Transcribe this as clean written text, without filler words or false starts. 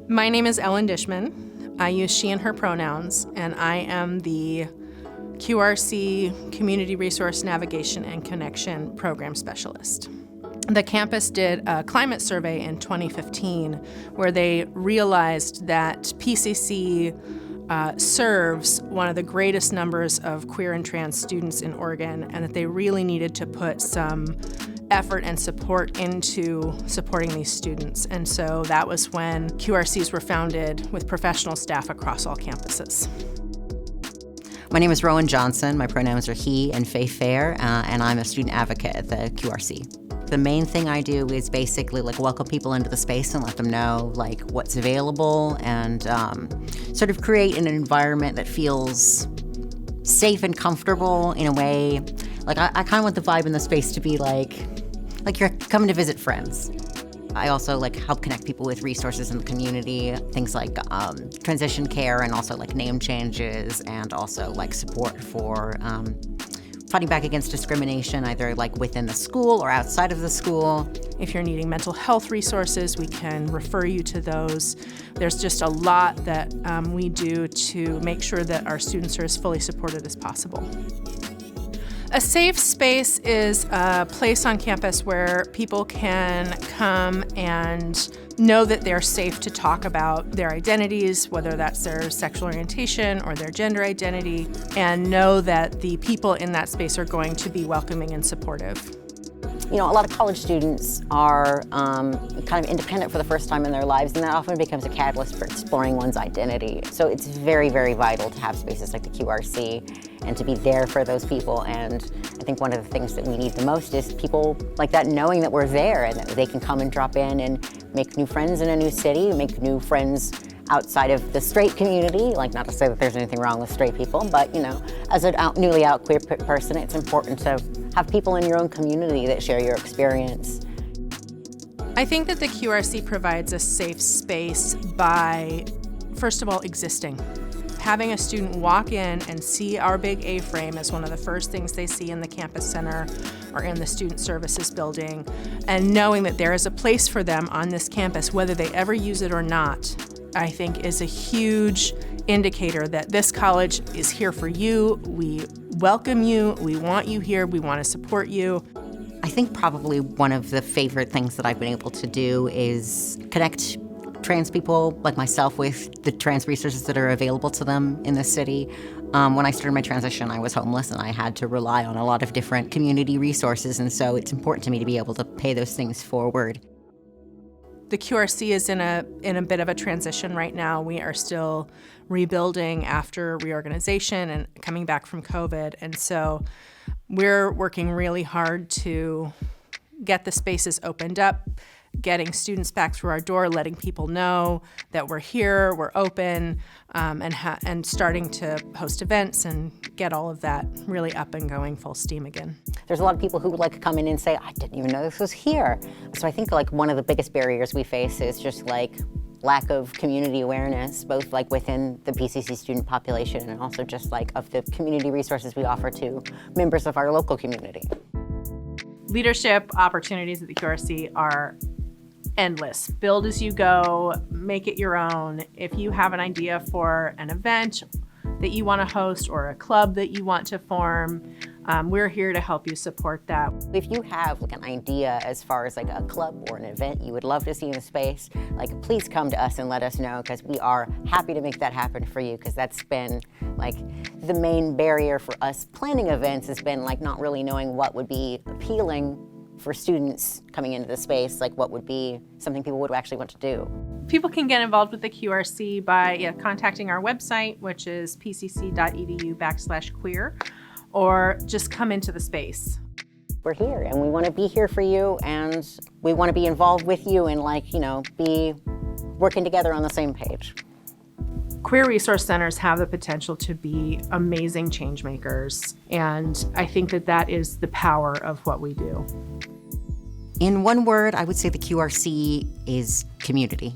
My name is Ellen Dishman. I use she and her pronouns, and I am the QRC Community Resource Navigation and Connection Program Specialist. The campus did a climate survey in 2015 where they realized that PCC serves one of the greatest numbers of queer and trans students in Oregon, and that they really needed to put some effort and support into supporting these students. And so that was when QRCs were founded with professional staff across all campuses. My name is Rowan Johnson. My pronouns are he and Faye Fair, and I'm a student advocate at the QRC. The main thing I do is basically welcome people into the space and let them know what's available, and sort of create an environment that feels safe and comfortable in a way. I kind of want the vibe in the space to be like you're coming to visit friends. I also help connect people with resources in the community, things like transition care, and also name changes, and also support for fighting back against discrimination, either within the school or outside of the school. If you're needing mental health resources, we can refer you to those. There's just a lot that we do to make sure that our students are as fully supported as possible. A safe space is a place on campus where people can come and know that they're safe to talk about their identities, whether that's their sexual orientation or their gender identity, and know that the people in that space are going to be welcoming and supportive. A lot of college students are kind of independent for the first time in their lives, and that often becomes a catalyst for exploring one's identity. So it's very, very vital to have spaces like the QRC and to be there for those people. And I think one of the things that we need the most is people like that knowing that we're there and that they can come and drop in and make new friends in a new city, make new friends outside of the straight community. Not to say that there's anything wrong with straight people, but as a newly out queer person, it's important to have people in your own community that share your experience. I think that the QRC provides a safe space by, first of all, existing. Having a student walk in and see our big A-frame as one of the first things they see in the campus center or in the student services building, and knowing that there is a place for them on this campus, whether they ever use it or not, I think is a huge indicator that this college is here for you. We welcome you, we want you here, we want to support you. I think probably one of the favorite things that I've been able to do is connect trans people like myself with the trans resources that are available to them in the city. When I started my transition, I was homeless and I had to rely on a lot of different community resources, and so it's important to me to be able to pay those things forward. The QRC is in a bit of a transition right now. We are still rebuilding after reorganization and coming back from COVID. And so we're working really hard to get the spaces opened up, getting students back through our door, letting people know that we're here, we're open, and starting to host events and get all of that really up and going full steam again. There's a lot of people who come in and say, I didn't even know this was here. So I think one of the biggest barriers we face is just lack of community awareness, both within the PCC student population and also just of the community resources we offer to members of our local community. Leadership opportunities at the QRC are endless. Build as you go, make it your own. If you have an idea for an event that you want to host or a club that you want to form, we're here to help you support that. If you have an idea as far as a club or an event you would love to see in the space, please come to us and let us know, because we are happy to make that happen for you, because that's been the main barrier for us planning events has been not really knowing what would be appealing for students coming into the space, what would be something people would actually want to do. People can get involved with the QRC by contacting our website, which is pcc.edu/queer, or just come into the space. We're here and we want to be here for you, and we want to be involved with you and be working together on the same page. Queer resource centers have the potential to be amazing change makers, and I think that is the power of what we do. In one word, I would say the QRC is community.